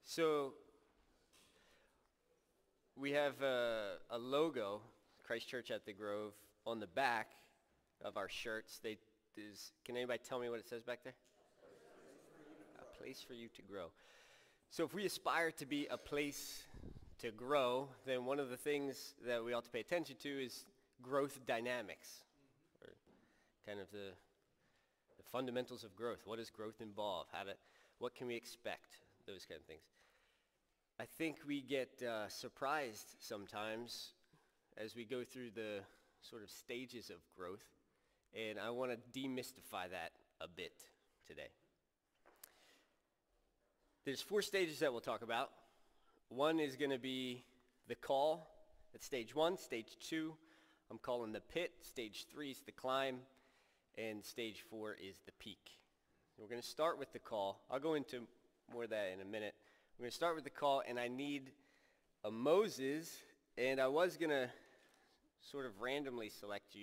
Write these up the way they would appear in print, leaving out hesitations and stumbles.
So we have a logo, Christ Church at the Grove, on the back of our shirts. Can anybody tell me what it says back there? A place for you to grow. So if we aspire to be a place to grow, then one of the things that we ought to pay attention to is growth dynamics, or kind of the fundamentals of growth. What does growth involve? What can we expect? Those kind of things. I think we get surprised sometimes as we go through the sort of stages of growth, and I want to demystify that a bit today. There's 4 stages that we'll talk about. One is going to be the call at stage 1. Stage 2, I'm calling the pit. Stage 3 is the climb. And stage 4 is the peak. We're going to start with the call. I'll go into more of that in a minute. We're going to start with the call, and I need a Moses, and I was going to sort of randomly select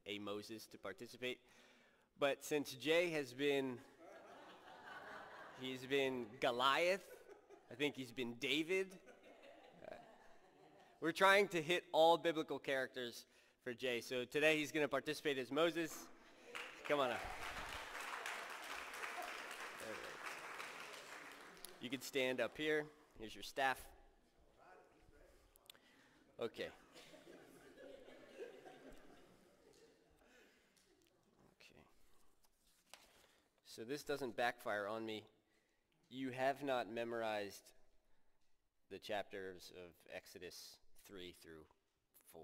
a Moses to participate, but since Jay has been, he's been Goliath, I think he's been David. We're trying to hit all biblical characters for Jay, so today he's going to participate as Moses. Come on up. You can stand up here. Here's your staff. Okay. Okay. So this doesn't backfire on me. You have not memorized the chapters of Exodus 3 through 4.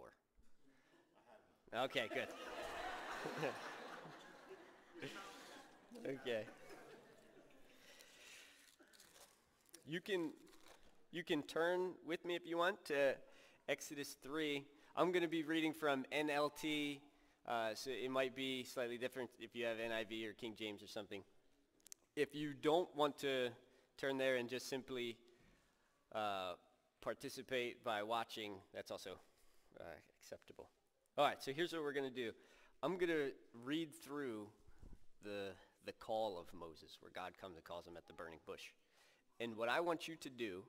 Okay, good. Okay. You can turn with me if you want to Exodus 3. I'm going to be reading from NLT, so it might be slightly different if you have NIV or King James or something. If you don't want to turn there and just simply participate by watching, that's also acceptable. All right, so here's what we're going to do. I'm going to read through the call of Moses, where God comes and calls him at the burning bush. And what I want you to do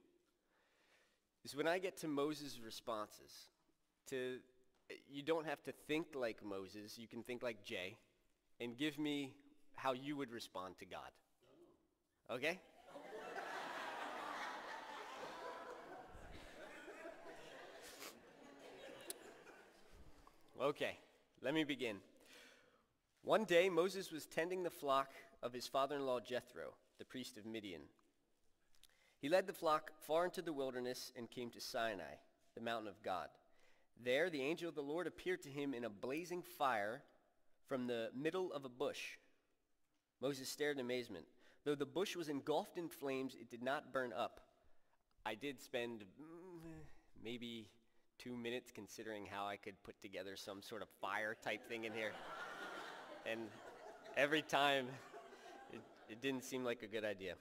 is when I get to Moses' responses, you don't have to think like Moses, you can think like Jay, and give me how you would respond to God. Okay? Okay, let me begin. One day Moses was tending the flock of his father-in-law Jethro, the priest of Midian. He led the flock far into the wilderness and came to Sinai, the mountain of God. There the angel of the Lord appeared to him in a blazing fire from the middle of a bush. Moses stared in amazement. Though the bush was engulfed in flames, it did not burn up. I did spend maybe 2 minutes considering how I could put together some sort of fire type thing in here. And every time, it didn't seem like a good idea.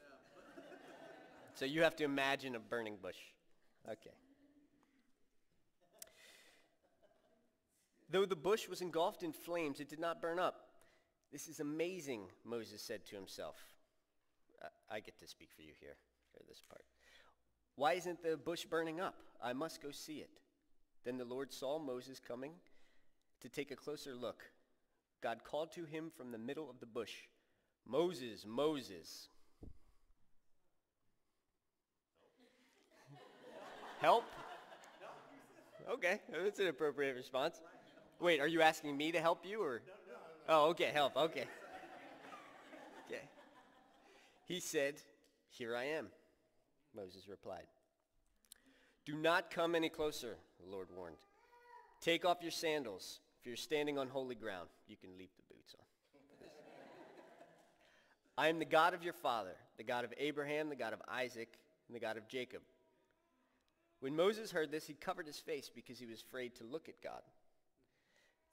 So you have to imagine a burning bush. Okay. Though the bush was engulfed in flames, it did not burn up. This is amazing, Moses said to himself. I get to speak for you here, for this part. Why isn't the bush burning up? I must go see it. Then the Lord saw Moses coming to take a closer look. God called to him from the middle of the bush, Moses, Moses. Help? Okay, that's an appropriate response. Wait, are you asking me to help you or? Oh, okay, help, okay. Okay. He said, "Here I am," Moses replied. "Do not come any closer," the Lord warned. "Take off your sandals. If you're standing on holy ground, you can leave the boots on. I am the God of your father, the God of Abraham, the God of Isaac, and the God of Jacob." When Moses heard this, he covered his face because he was afraid to look at God.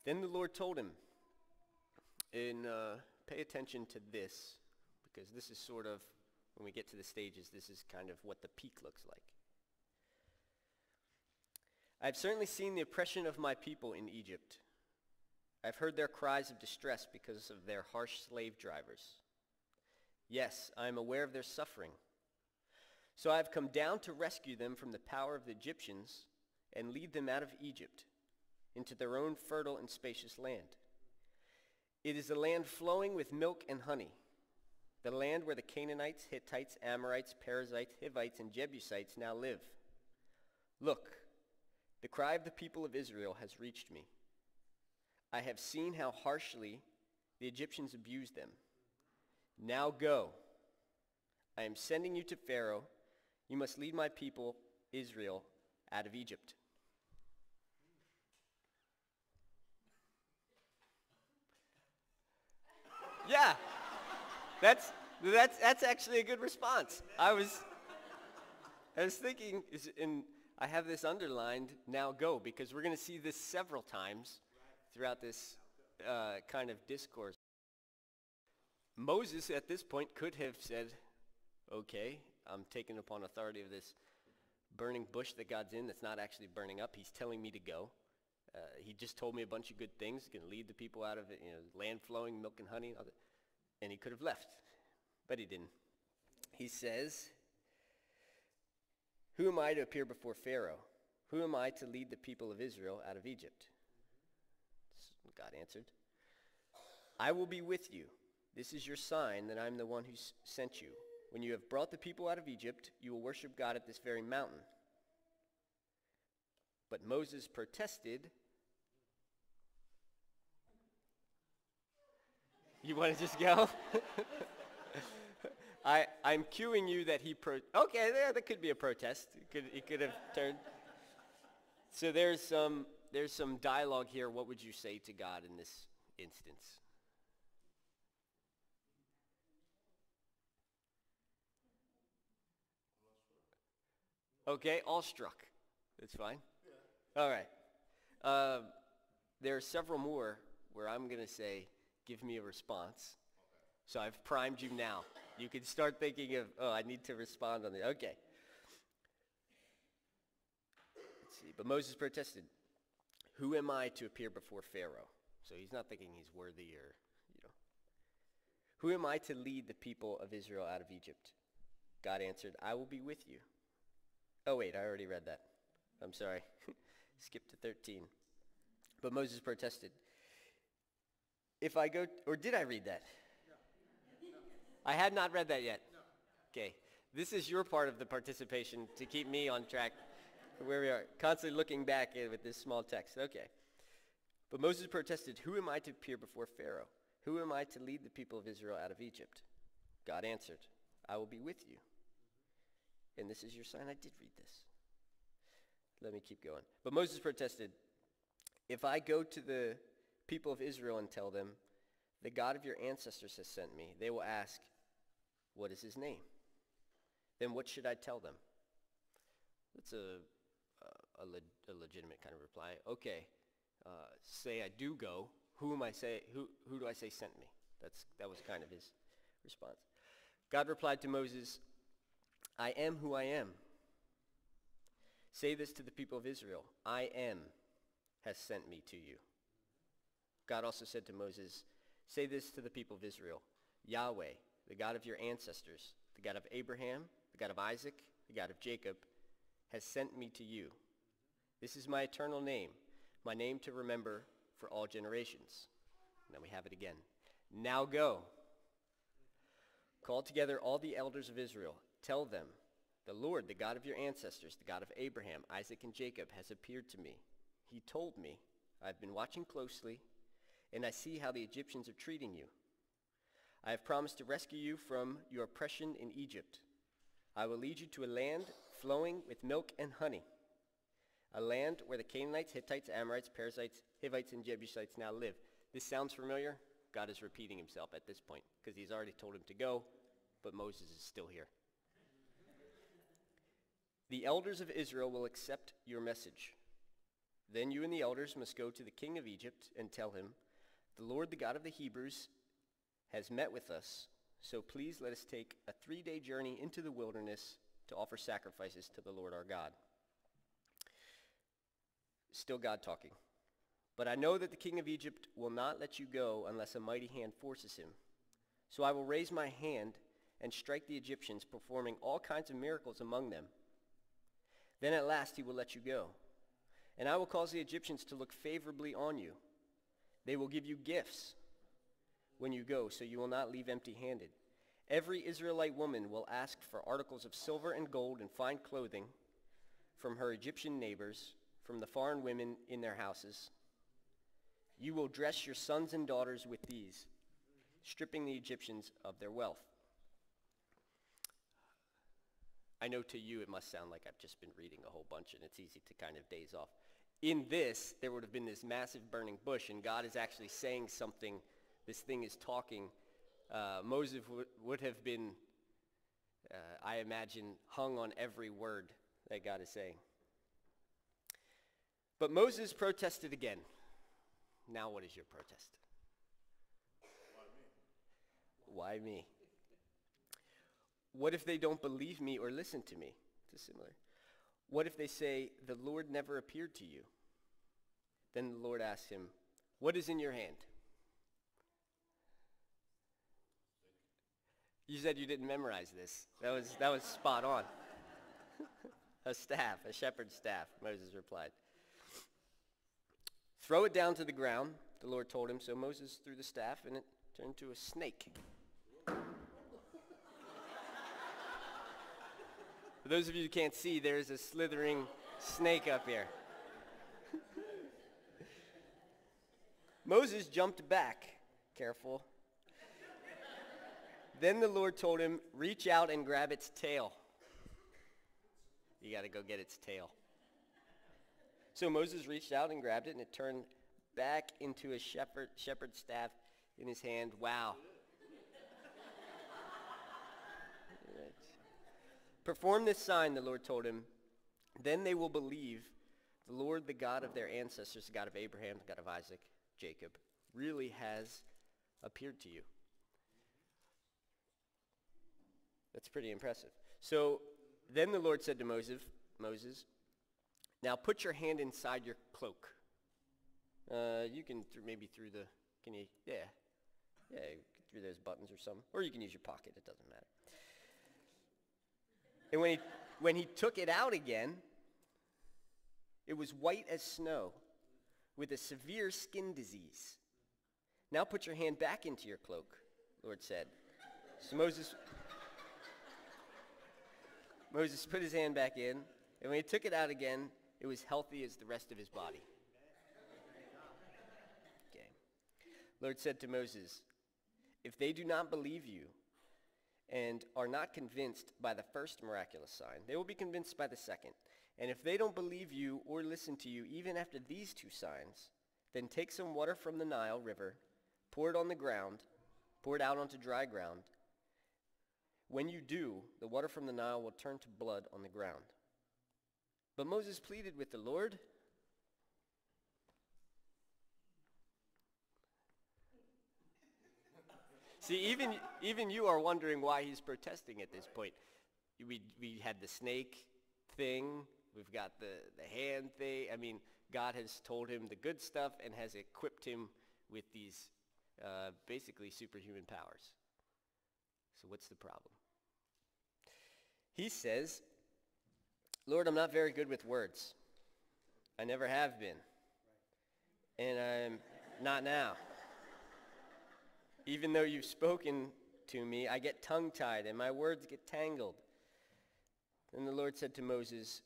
Then the Lord told him, and pay attention to this, because this is sort of, when we get to the stages, this is kind of what the peak looks like. "I've certainly seen the oppression of my people in Egypt. I've heard their cries of distress because of their harsh slave drivers. Yes, I am aware of their suffering. So I have come down to rescue them from the power of the Egyptians and lead them out of Egypt into their own fertile and spacious land. It is a land flowing with milk and honey, the land where the Canaanites, Hittites, Amorites, Perizzites, Hivites, and Jebusites now live. Look, the cry of the people of Israel has reached me. I have seen how harshly the Egyptians abused them. Now go. I am sending you to Pharaoh. You must lead my people, Israel, out of Egypt. Yeah, that's actually a good response. I was thinking, and I have this underlined, now go, because we're going to see this several times throughout this kind of discourse. Moses at this point could have said, okay, I'm taking upon authority of this burning bush that God's in that's not actually burning up. He's telling me to go. He just told me a bunch of good things. He's going to lead the people out of it, land flowing, milk and honey. And he could have left, but he didn't. He says, who am I to appear before Pharaoh? Who am I to lead the people of Israel out of Egypt? God answered, I will be with you. This is your sign that I'm the one who sent you. When you have brought the people out of Egypt, you will worship God at this very mountain. But Moses protested. You want to just go? I'm cueing you that he okay, there could be a protest. He could have turned. So there's some dialogue here. What would you say to God in this instance? Okay, awestruck. That's fine. Yeah. All right. There are several more where I'm going to say, give me a response. Okay. So I've primed you now. You can start thinking of, I need to respond on the, okay. Let's see. But Moses protested, who am I to appear before Pharaoh? So he's not thinking he's worthy or, Who am I to lead the people of Israel out of Egypt? God answered, I will be with you. Oh, wait, I already read that. I'm sorry. Skip to 13. But Moses protested. If I go, or did I read that? No. I had not read that yet. No. Okay. This is your part of the participation to keep me on track where we are, constantly looking back with this small text. Okay. But Moses protested, who am I to appear before Pharaoh? Who am I to lead the people of Israel out of Egypt? God answered, I will be with you. And this is your sign. I did read this. Let me keep going. But Moses protested, if I go to the people of Israel and tell them, the God of your ancestors has sent me, they will ask, what is his name? Then what should I tell them? That's a legitimate kind of reply. Okay, say I do go. Who do I say sent me? That was kind of his response. God replied to Moses, I am who I am. Say this to the people of Israel, I am has sent me to you. God also said to Moses, say this to the people of Israel, Yahweh, the God of your ancestors, the God of Abraham, the God of Isaac, the God of Jacob, has sent me to you. This is my eternal name, my name to remember for all generations. And then we have it again. Now go. Call together all the elders of Israel. Tell them, the Lord, the God of your ancestors, the God of Abraham, Isaac, and Jacob, has appeared to me. He told me, I've been watching closely, and I see how the Egyptians are treating you. I have promised to rescue you from your oppression in Egypt. I will lead you to a land flowing with milk and honey, a land where the Canaanites, Hittites, Amorites, Perizzites, Hivites, and Jebusites now live. This sounds familiar? God is repeating himself at this point because he's already told him to go, but Moses is still here. The elders of Israel will accept your message. Then you and the elders must go to the king of Egypt and tell him, the Lord, the God of the Hebrews, has met with us, so please let us take a 3-day journey into the wilderness to offer sacrifices to the Lord our God. Still God talking. But I know that the king of Egypt will not let you go unless a mighty hand forces him. So I will raise my hand and strike the Egyptians, performing all kinds of miracles among them. Then at last he will let you go. And I will cause the Egyptians to look favorably on you. They will give you gifts when you go, so you will not leave empty-handed. Every Israelite woman will ask for articles of silver and gold and fine clothing from her Egyptian neighbors, from the foreign women in their houses. You will dress your sons and daughters with these, stripping the Egyptians of their wealth. I know to you it must sound like I've just been reading a whole bunch and it's easy to kind of daze off. In this, there would have been this massive burning bush, and God is actually saying something. This thing is talking. Moses would have been, I imagine, hung on every word that God is saying. But Moses protested again. Now what is your protest? Why me? What if they don't believe me or listen to me? It's similar. What if they say, the Lord never appeared to you? Then the Lord asked him, what is in your hand? You said you didn't memorize this. That was spot on. A staff, a shepherd's staff, Moses replied. Throw it down to the ground, the Lord told him. So Moses threw the staff, and it turned into a snake. For those of you who can't see, there's a slithering snake up here. Moses jumped back. Careful. Then the Lord told him, reach out and grab its tail. You got to go get its tail. So Moses reached out and grabbed it, and it turned back into a shepherd's staff in his hand. Wow. Right. Perform this sign, the Lord told him. Then they will believe the Lord, the God of their ancestors, the God of Abraham, the God of Isaac, Jacob, really has appeared to you. That's pretty impressive. So then the Lord said to Moses, now put your hand inside your cloak. You can maybe through the, through those buttons or something. Or you can use your pocket, it doesn't matter. And when he took it out again, it was white as snow with a severe skin disease. Now put your hand back into your cloak, the Lord said. So Moses put his hand back in, and when he took it out again, it was healthy as the rest of his body. Okay. Lord said to Moses, if they do not believe you and are not convinced by the first miraculous sign, they will be convinced by the second. And if they don't believe you or listen to you even after these two signs, then take some water from the Nile River, pour it on the ground, pour it out onto dry ground. When you do, the water from the Nile will turn to blood on the ground. But Moses pleaded with the Lord. See, even you are wondering why he's protesting at this point. We had the snake thing. We've got the hand thing. I mean, God has told him the good stuff and has equipped him with these basically superhuman powers. So what's the problem? He says, Lord, I'm not very good with words. I never have been. And I'm not now. Even though you've spoken to me, I get tongue-tied and my words get tangled. Then the Lord said to Moses,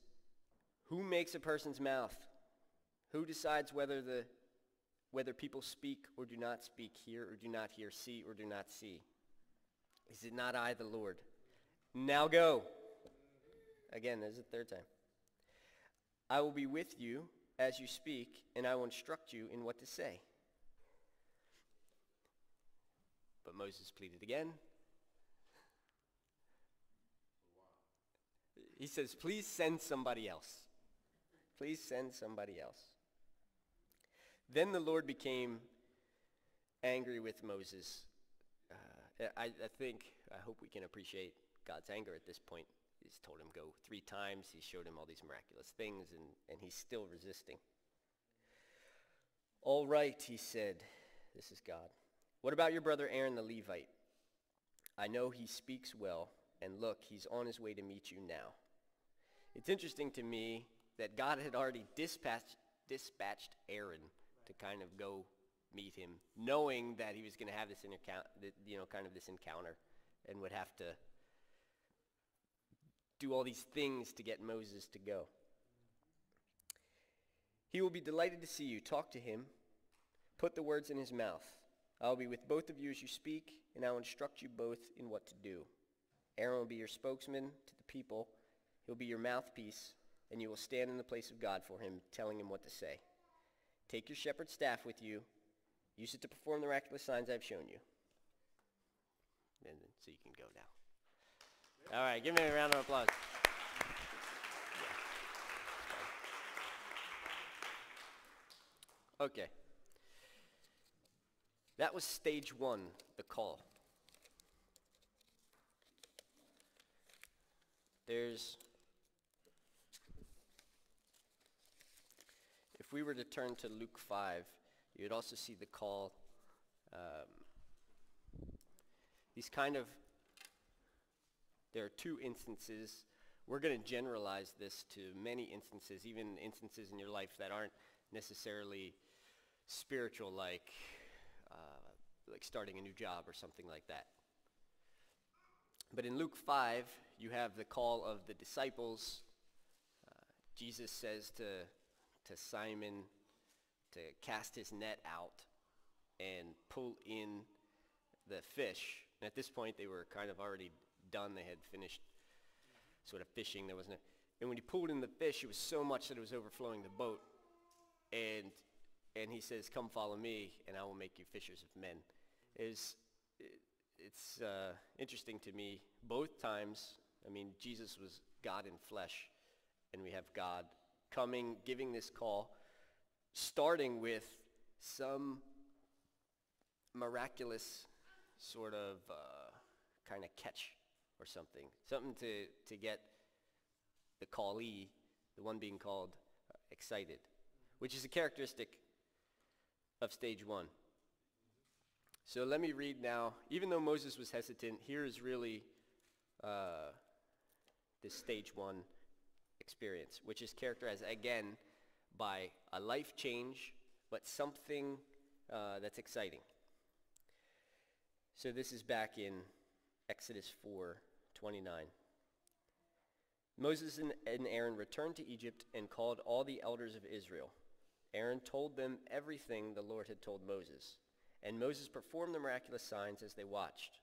who makes a person's mouth? Who decides whether people speak or do not speak, hear or do not hear, see or do not see? Is it not I, the Lord? Now go. Again, this is the third time. I will be with you as you speak, and I will instruct you in what to say. But Moses pleaded again. He says, please send somebody else. Please send somebody else. Then the Lord became angry with Moses. I hope we can appreciate God's anger at this point. He's told him go 3 times. He showed him all these miraculous things, and he's still resisting. All right, he said. This is God. What about your brother Aaron the Levite? I know he speaks well, and look, he's on his way to meet you now." It's interesting to me that God had already dispatched Aaron to kind of go meet him, knowing that he was going to have this encounter, and would have to do all these things to get Moses to go. "He will be delighted to see you. Talk to him. Put the words in his mouth. I will be with both of you as you speak, and I will instruct you both in what to do. Aaron will be your spokesman to the people. He'll be your mouthpiece, and you will stand in the place of God for him, telling him what to say. Take your shepherd's staff with you. Use it to perform the miraculous signs I've shown you." And so you can go now. All right, give me a round of applause. Okay. That was stage one, the call. If we were to turn to Luke 5, you would also see the call. There are two instances. We're going to generalize this to many instances, even instances in your life that aren't necessarily spiritual, like starting a new job or something like that. But in Luke 5, you have the call of the disciples. Jesus says to Simon to cast his net out and pull in the fish. And at this point, they were kind of already done. They had finished sort of fishing. And when he pulled in the fish, it was so much that it was overflowing the boat. And he says, "Come follow me, and I will make you fishers of men." It's interesting to me. Both times, Jesus was God in flesh, and we have God coming, giving this call, starting with some miraculous sort of kind of catch or something to get the callee, the one being called, excited, which is a characteristic of stage one. So let me read now. Even though Moses was hesitant, here is really this stage one experience, which is characterized, again, by a life change, but something that's exciting. So this is back in Exodus 4:29. "Moses and Aaron returned to Egypt and called all the elders of Israel. Aaron told them everything the Lord had told Moses. And Moses performed the miraculous signs as they watched.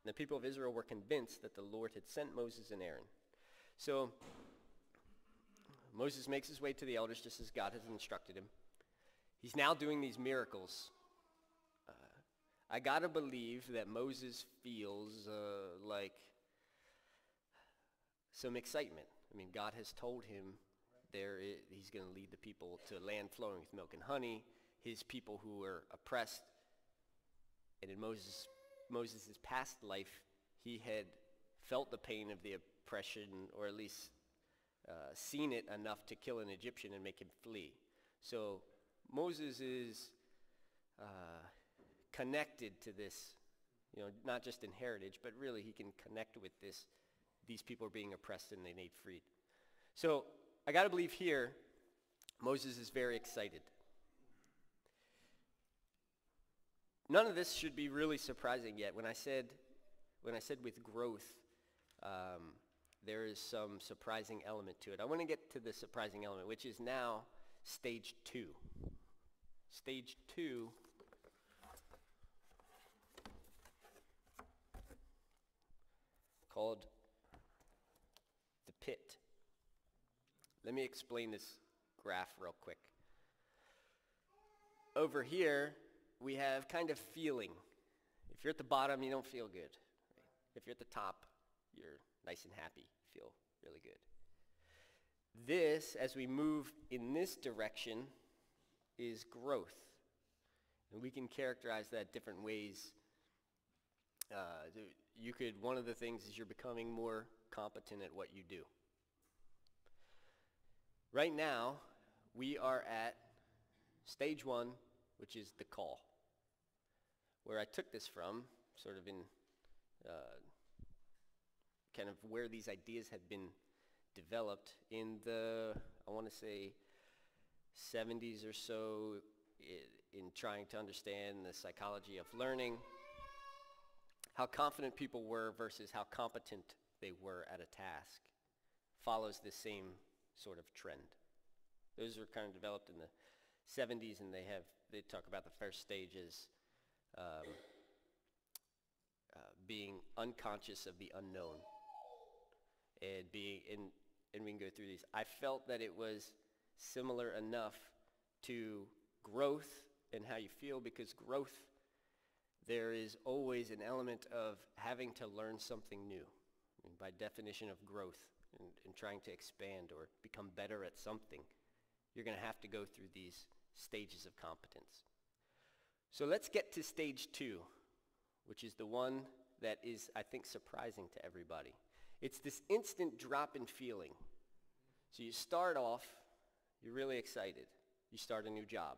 And the people of Israel were convinced that the Lord had sent Moses and Aaron." So Moses makes his way to the elders just as God has instructed him. He's now doing these miracles. I gotta believe that Moses feels like some excitement. God has told him he's going to lead the people to land flowing with milk and honey, his people who were oppressed. And in Moses' past life, he had felt the pain of the oppression, or at least seen it enough to kill an Egyptian and make him flee. So Moses is connected to this, not just in heritage, but really he can connect with this. These people are being oppressed and they need freed. So I got to believe here, Moses is very excited. None of this should be really surprising yet. When I said with growth, there is some surprising element to it. I want to get to the surprising element, which is now stage 2. Stage 2 called the pit. Let me explain this graph real quick. Over here, we have kind of feeling. If you're at the bottom, you don't feel good. Right? If you're at the top, you're nice and happy, feel really good. This, as we move in this direction, is growth. And we can characterize that different ways. One of the things is you're becoming more competent at what you do. Right now, we are at stage 1, which is the call. Where I took this from, sort of in kind of where these ideas had been developed in the, I want to say, 70s or so, in trying to understand the psychology of learning, how confident people were versus how competent they were at a task follows the same sort of trend. Those were kind of developed in the 70s, and they talk about the first stage as being unconscious of the unknown, and and we can go through these. I felt that it was similar enough to growth and how you feel, because growth, there is always an element of having to learn something new. And by definition of growth and trying to expand or become better at something, you're going to have to go through these stages of competence. So let's get to stage 2, which is the one that is, I think, surprising to everybody. It's this instant drop in feeling. So you start off, you're really excited. You start a new job.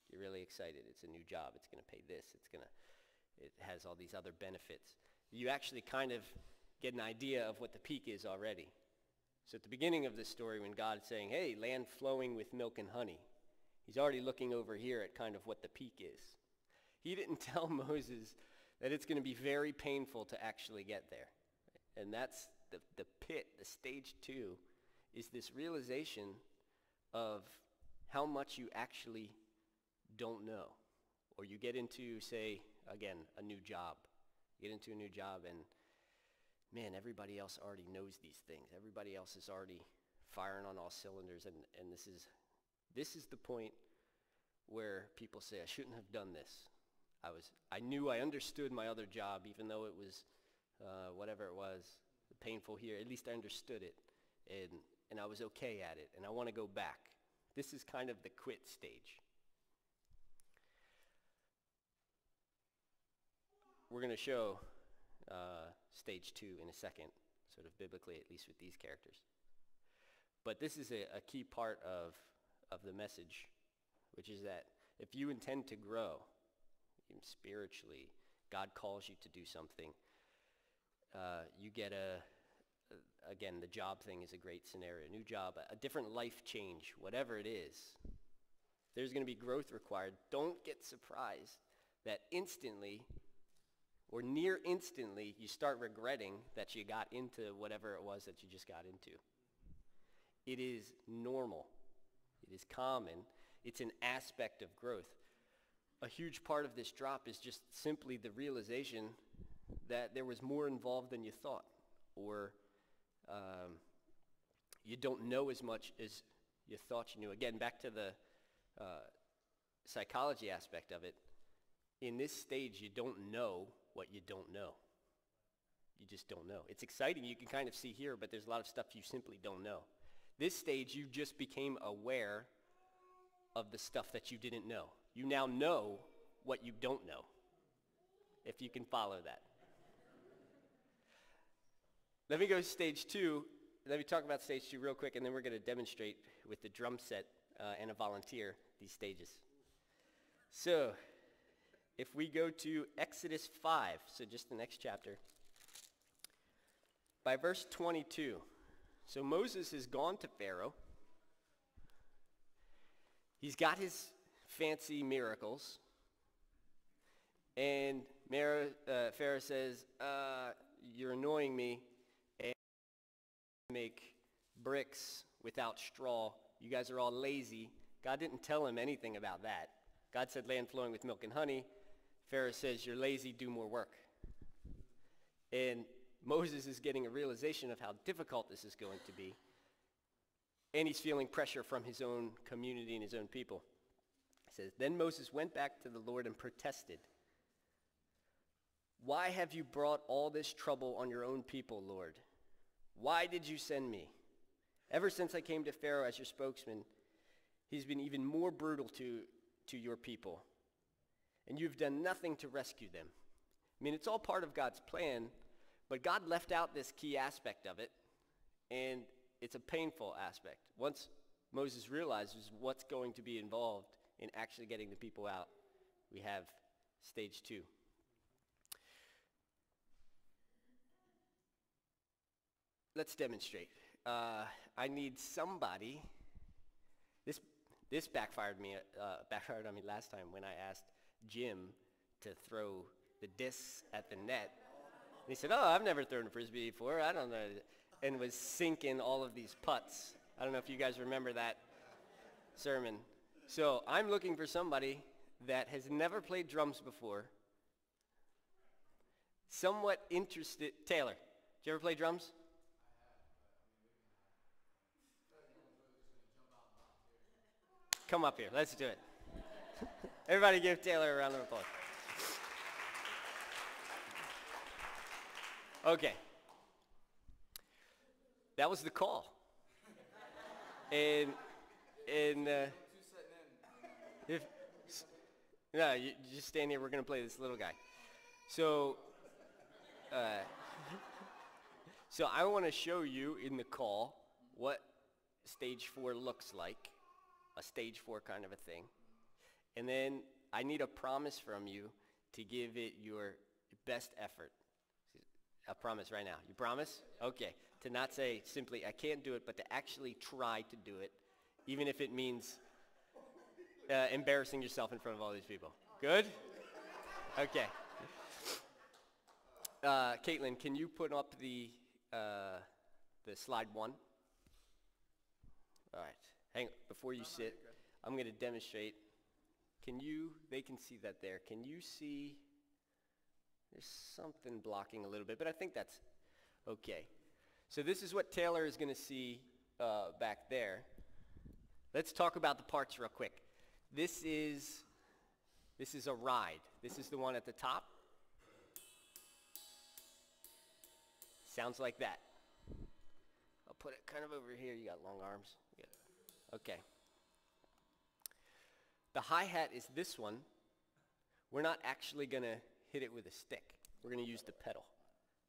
You're really excited. It's a new job. It's going to pay this. It has all these other benefits. You actually kind of get an idea of what the peak is already. So at the beginning of this story, when God's saying, hey, land flowing with milk and honey, he's already looking over here at kind of what the peak is. He didn't tell Moses that it's going to be very painful to actually get there. And that's the pit, the stage 2, is this realization of how much you actually don't know. Or you get into, say, again, a new job. You get into a new job and, man, everybody else already knows these things. Everybody else is already firing on all cylinders, and this is the point where people say, I shouldn't have done this. I knew I understood my other job, even though it was whatever it was, painful here. At least I understood it, and I was okay at it, and I want to go back. This is kind of the quit stage. We're going to show stage 2 in a second, sort of biblically, at least with these characters. But this is a key part of the message, which is that if you intend to grow, even spiritually, God calls you to do something, you get again, the job thing is a great scenario. New job, a different life change, whatever it is. There's going to be growth required. Don't get surprised that instantly or near instantly you start regretting that you got into whatever it was that you just got into. It is normal. It is common. It's an aspect of growth. A huge part of this drop is just simply the realization that there was more involved than you thought, or you don't know as much as you thought you knew. Again, back to the psychology aspect of it. In this stage, you don't know what you don't know. You just don't know. It's exciting. You can kind of see here, but there's a lot of stuff you simply don't know. This stage, you just became aware of the stuff that you didn't know. You now know what you don't know, if you can follow that. Let me go to stage 2. Let me talk about stage 2 real quick, and then we're going to demonstrate with the drum set and a volunteer these stages. So, if we go to Exodus 5, so just the next chapter, by verse 22. So Moses has gone to Pharaoh. He's got his fancy miracles. And Pharaoh says, you're annoying me. And make bricks without straw. You guys are all lazy. God didn't tell him anything about that. God said land flowing with milk and honey. Pharaoh says, you're lazy, do more work. And Moses is getting a realization of how difficult this is going to be. And he's feeling pressure from his own community and his own people. It says, then Moses went back to the Lord and protested. Why have you brought all this trouble on your own people, Lord? Why did you send me? Ever since I came to Pharaoh as your spokesman, he's been even more brutal to your people. And you've done nothing to rescue them. I mean, it's all part of God's plan, but God left out this key aspect of it, and it's a painful aspect. Once Moses realizes what's going to be involved in actually getting the people out, we have stage 2. let's demonstrate. I need somebody. This backfired on me last time when I asked Jim to throw the discs at the net. And he said, "Oh, I've never thrown a frisbee before. I don't know," and was sinking all of these putts. I don't know if you guys remember that sermon. So I'm looking for somebody that has never played drums before. Somewhat interested. Taylor, did you ever play drums? Come up here. Let's do it. Everybody give Taylor a round of applause. Okay. That was the call. And if no, you just stand here. We're going to play this little guy. So so I want to show you in the call what stage 4 looks like, a stage 4 kind of a thing. And then I need a promise from you to give it your best effort. A promise right now. You promise? Okay. To not say simply, I can't do it, but to actually try to do it, even if it means embarrassing yourself in front of all these people. Good? Okay. Caitlin, can you put up the slide 1? All right. Hang on. Before you sit, I'm going to demonstrate. They can see that there. Can you see? There's something blocking a little bit, but I think that's okay. So this is what Taylor is going to see back there. Let's talk about the parts real quick. This is a ride. This is the one at the top. Sounds like that. I'll put it kind of over here. You got long arms. Yeah. Okay. The hi-hat is this one. We're not actually going to hit it with a stick. We're going to use the pedal.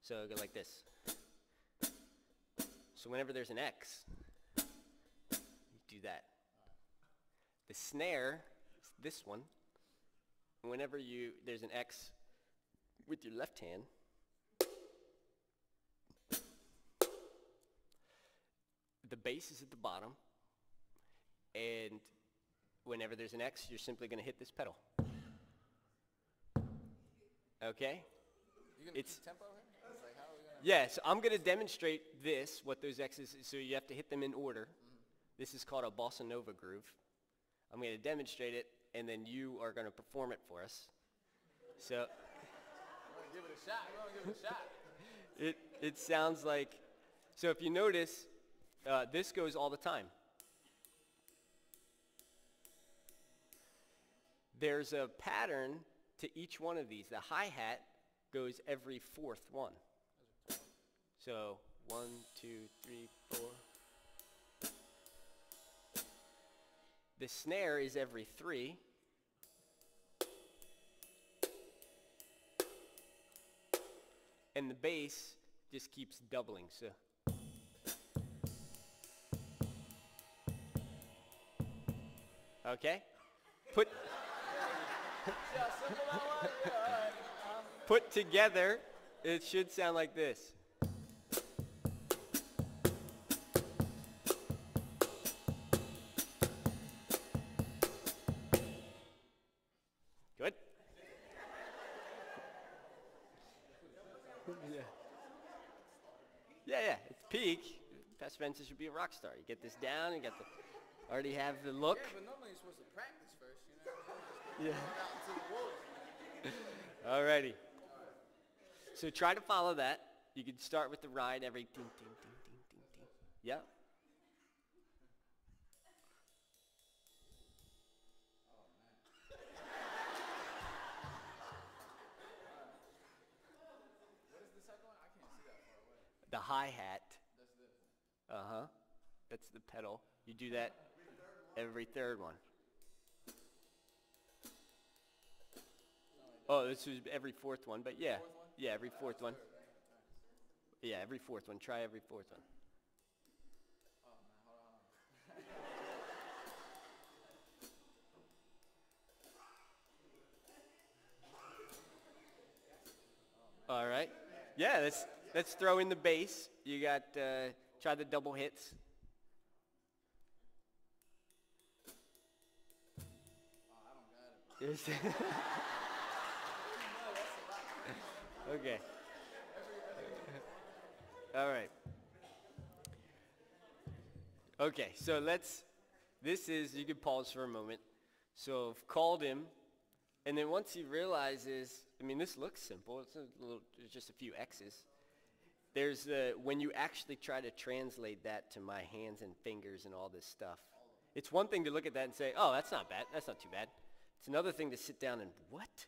So go like this. So whenever there's an X, you do that. The snare is this one. Whenever there's an X with your left hand, the bass is at the bottom, and whenever there's an X, you're simply going to hit this pedal. Okay? You gonna keep tempo here? It's like, how are we gonna? Yeah, so I'm going to demonstrate what those X's, so you have to hit them in order. This is called a bossa nova groove. I'm going to demonstrate it, and then you are going to perform it for us. So I'm gonna give it a shot. I'm gonna give it a shot. it sounds like, so if you notice, this goes all the time. There's a pattern to each one of these. The hi-hat goes every 4th one. So 1, 2, 3, 4. The snare is every 3. And the bass just keeps doubling. So okay? Put together, it should sound like this. Good? Yeah, it's peak. Pastor Spencer should be a rock star. You get this down, you already have the look. Yeah, but normally you're supposed to practice first, you know? Yeah. Out into the woods. Alrighty. So try to follow that. You can start with the ride every ding, ding, ding, ding, ding, ding. Yeah. What is the second one? I can't see that far away. The hi-hat. That's this. Uh-huh. That's the pedal. You do that every 3rd one. Oh, this was every 4th one, but yeah. Yeah, every 4th one. Yeah, every 4th one. Try every 4th one. Oh, man, hold on. All right. Yeah, that's let's throw in the bass. You got, try the double hits. Oh, I don't got it. Okay. All right. Okay, so you could pause for a moment. So I've called him, and then once he realizes, I mean, this looks simple. There's just a few X's. There's when you actually try to translate that to my hands and fingers and all this stuff. It's one thing to look at that and say, oh, that's not bad. That's not too bad. It's another thing to sit down and, what?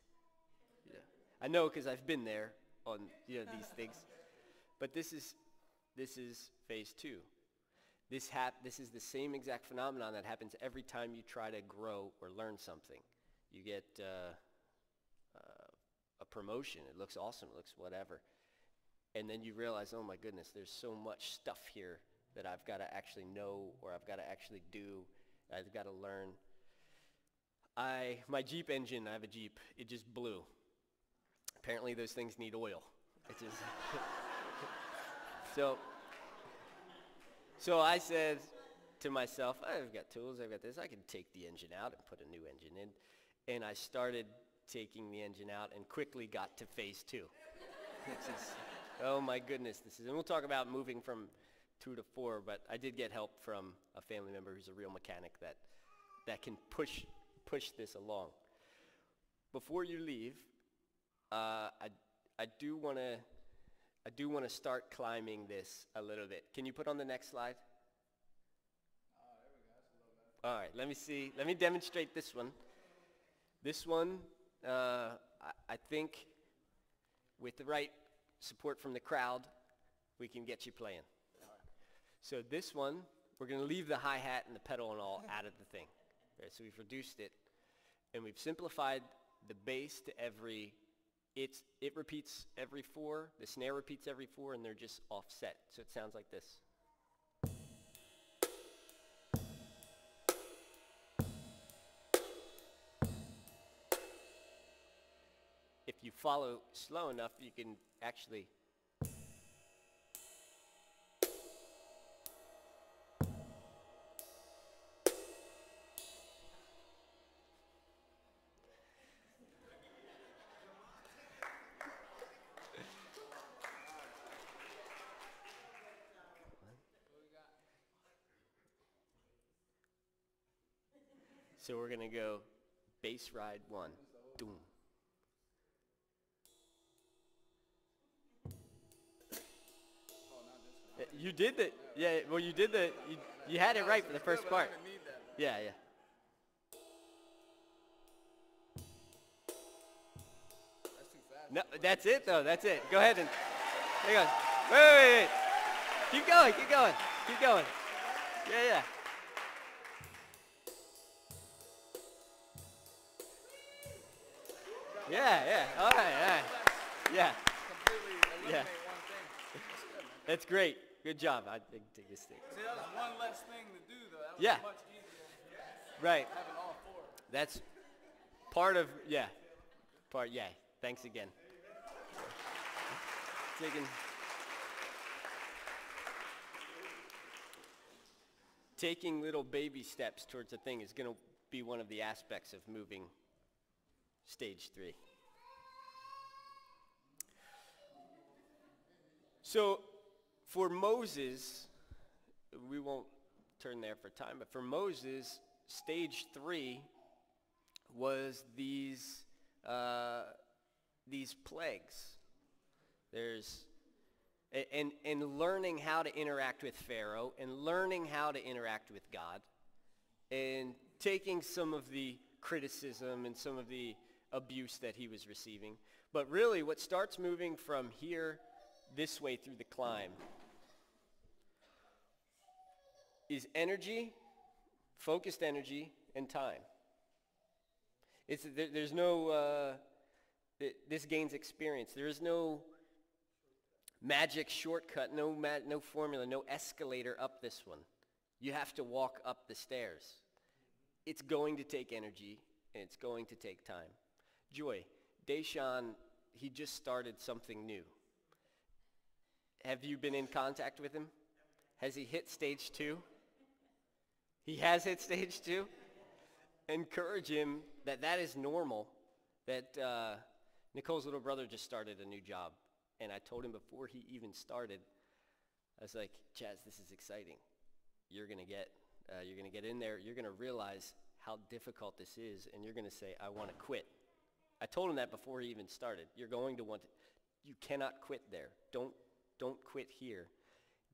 Yeah. I know because I've been there on these things. But this is phase 2. This is the same exact phenomenon that happens every time you try to grow or learn something. You get a promotion. It looks awesome. It looks whatever. And then you realize, oh my goodness, there's so much stuff here that I've got to actually know, or I've got to actually do. I've got to learn. My Jeep engine, I have a Jeep, it just blew. Apparently those things need oil. It just So I said to myself, I've got tools, I've got this, I can take the engine out and put a new engine in. And I started taking the engine out and quickly got to phase 2. Oh my goodness, and we'll talk about moving from 2 to 4, but I did get help from a family member who's a real mechanic that can push this along. Before you leave, I do want to start climbing this a little bit. Can you put on the next slide? Oh, there we go. That's a little better. All right, let me see. Let me demonstrate this one. This one, I think with the right support from the crowd, we can get you playing. So this one, we're going to leave the hi-hat and the pedal and all out of the thing. Okay, so we've reduced it, and we've simplified the bass to it repeats every 4, the snare repeats every 4, and they're just offset. So it sounds like this. If you follow slow enough, you can actually So we're going to go bass ride 1. Doom. You did the, yeah, well you did the, you had it right for the first part. Yeah, yeah. That's too fast. No, that's it though, that's it. Go ahead and, hang on. Wait. Keep going. Yeah. Yeah. All right. Yeah. Completely eliminate one thing. That's good, man. That's great. Good job. I take this thing. See, that was one less thing to do, though. That was Yeah. much easier. Right. Having all 4. That's part of, yeah. Thanks again. Taking little baby steps towards a thing is going to be one of the aspects of moving stage 3. So for Moses, we won't turn there for time, but for Moses, stage 3 was these plagues. And learning how to interact with Pharaoh, and learning how to interact with God, and taking some of the criticism and some of the abuse that he was receiving. But really what starts moving from here this way through the climb is energy, focused energy, and time. There's no, this gains experience. There is no magic shortcut, no formula, no escalator up this one. You have to walk up the stairs. It's going to take energy, and it's going to take time. Joy, Deshaun, he just started something new. Have you been in contact with him? Has he hit stage 2? He has hit stage 2? Encourage him that that is normal, that Nicole's little brother just started a new job. And I told him before he even started, I was like, Chaz, this is exciting. You're going to get in there. You're going to realize how difficult this is, and you're going to say, I want to quit. I told him that before he even started. You're going to want to. You cannot quit there. Don't quit here.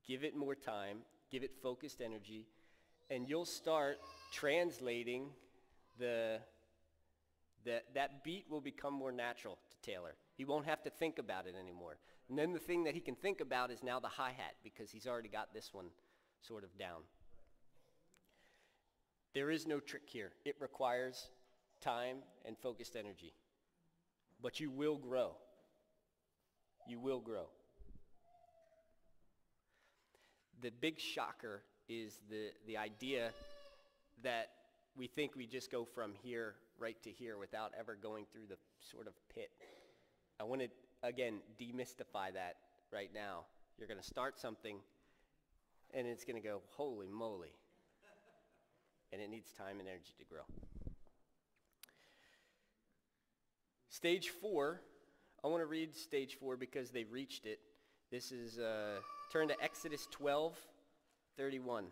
Give it more time. Give it focused energy, and you'll start translating that beat will become more natural to Taylor. He won't have to think about it anymore. And then the thing that he can think about is now the hi-hat, because he's already got this one sort of down. There is no trick here. It requires time and focused energy. But you will grow. You will grow. The big shocker is the idea that we think we just go from here right to here without ever going through the sort of pit. I want to, again, demystify that right now. You're going to start something, and it's going to go, holy moly. And it needs time and energy to grow. Stage 4, I want to read stage 4 because they reached it. This is, turn to Exodus 12:31.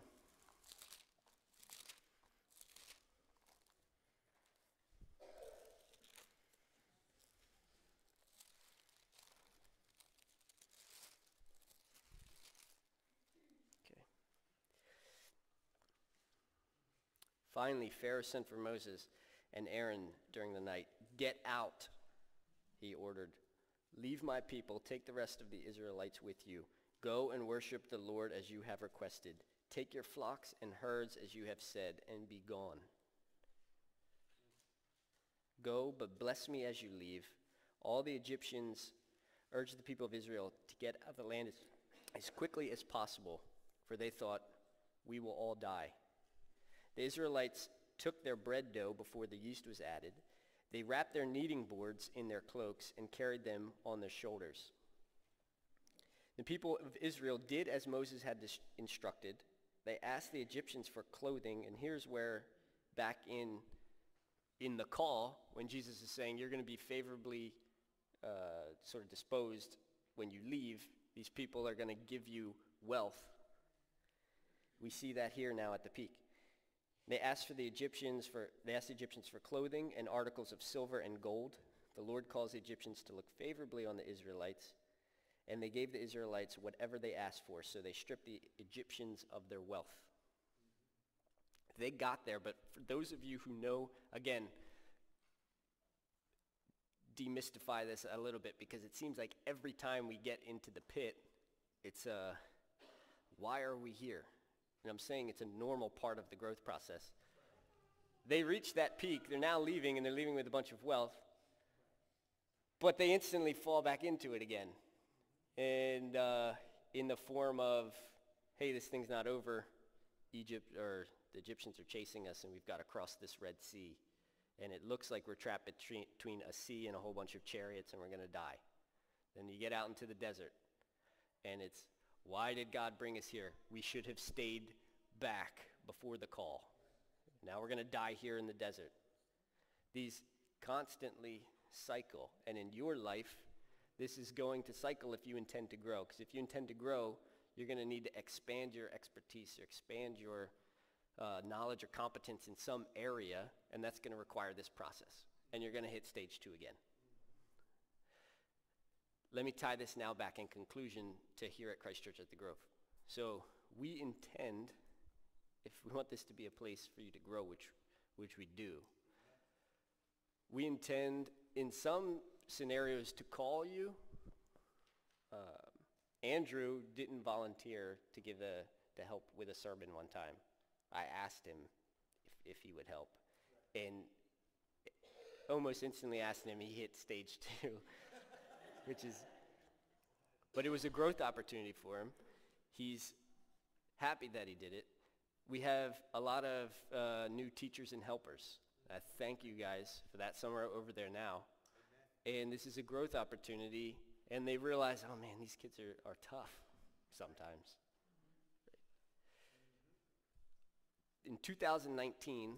Finally, Pharaoh sent for Moses and Aaron during the night. Get out, he ordered. Leave my people. Take the rest of the Israelites with you. Go and worship the Lord as you have requested. Take your flocks and herds as you have said, and be gone. Go, but bless me as you leave. All the Egyptians urged the people of Israel to get out of the land as quickly as possible, for they thought, we will all die. The Israelites took their bread dough before the yeast was added. They wrapped their kneading boards in their cloaks and carried them on their shoulders. The people of Israel did as Moses had instructed. They asked the Egyptians for clothing, and here's where back in the call, when Jesus is saying you're going to be favorably sort of disposed when you leave, these people are going to give you wealth. We see that here now at the peak. They asked the Egyptians for clothing and articles of silver and gold. The Lord caused the Egyptians to look favorably on the Israelites, and they gave the Israelites whatever they asked for, so they stripped the Egyptians of their wealth. They got there, but for those of you who know, again, demystify this a little bit, because it seems like every time we get into the pit, it's why are we here? And I'm saying it's a normal part of the growth process. They reach that peak. They're now leaving, and they're leaving with a bunch of wealth. But they instantly fall back into it again. And in the form of, hey, this thing's not over. Egypt, or the Egyptians are chasing us, and we've got to cross this Red Sea. And it looks like we're trapped between a sea and a whole bunch of chariots, and we're going to die. Then you get out into the desert, and it's, why did God bring us here? We should have stayed back before the call. Now we're going to die here in the desert. These constantly cycle. And in your life, this is going to cycle if you intend to grow. Because if you intend to grow, you're going to need to expand your expertise, or expand your knowledge or competence in some area, and that's going to require this process. And you're going to hit stage 2 again. Let me tie this now back in conclusion to here at Christ Church at the Grove. So we intend, if we want this to be a place for you to grow, which we do, we intend in some scenarios to call you. Andrew didn't volunteer to help with a sermon one time. I asked him if he would help. And almost instantly asking him, he hit stage 2. But it was a growth opportunity for him. He's happy that he did it. We have a lot of new teachers and helpers. I thank you guys for that. Some are over there now. And this is a growth opportunity. And they realize, oh man, these kids are tough. sometimes. In 2019,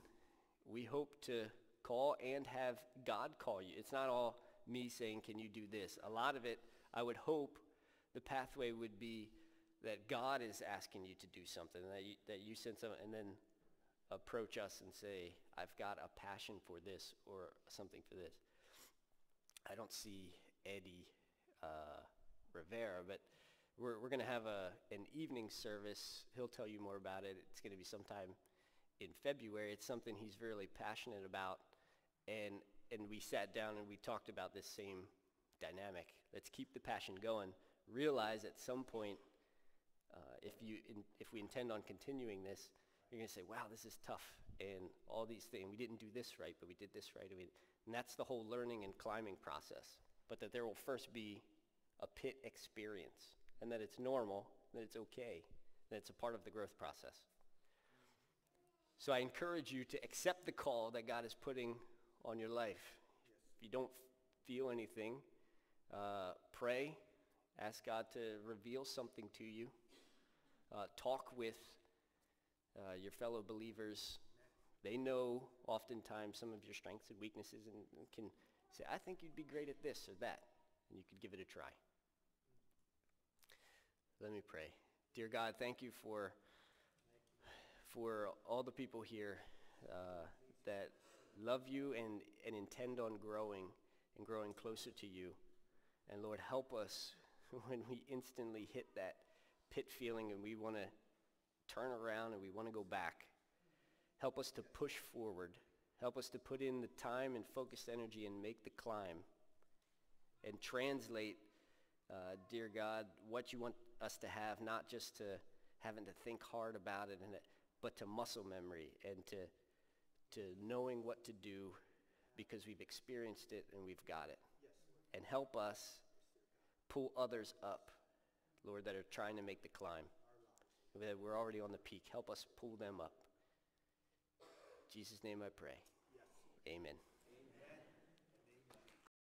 we hope to call and have God call you. It's not all me saying, can you do this? A lot of it, I would hope the pathway would be that God is asking you to do something, that you send someone, and then approach us and say, I've got a passion for this or something for this. I don't see Eddie Rivera, but we're going to have an evening service. He'll tell you more about it. It's going to be sometime in February. It's something he's really passionate about, and we sat down and we talked about this same dynamic. Let's keep the passion going. Realize at some point, if we intend on continuing this, you're going to say, wow, this is tough, and all these things. We didn't do this right, but we did this right. And that's the whole learning and climbing process. But that there will first be a pit experience, and that it's normal, that it's okay, that it's a part of the growth process. So I encourage you to accept the call that God is putting on your life. If you don't feel anything, pray. Ask God to reveal something to you. Talk with your fellow believers. They know oftentimes some of your strengths and weaknesses and can say, I think you'd be great at this or that, and you could give it a try. Let me pray. Dear God, thank you for all the people here that love you and intend on growing and growing closer to you. And Lord, help us when we instantly hit that pit feeling and we want to turn around and we want to go back. Help us to push forward. Help us to put in the time and focused energy and make the climb and translate, dear God, what you want us to have, not just to having to think hard about it, but to muscle memory and to knowing what to do because we've experienced it and we've got it. And help us pull others up, Lord, that are trying to make the climb. That we're already on the peak. Help us pull them up. In Jesus' name I pray. Amen.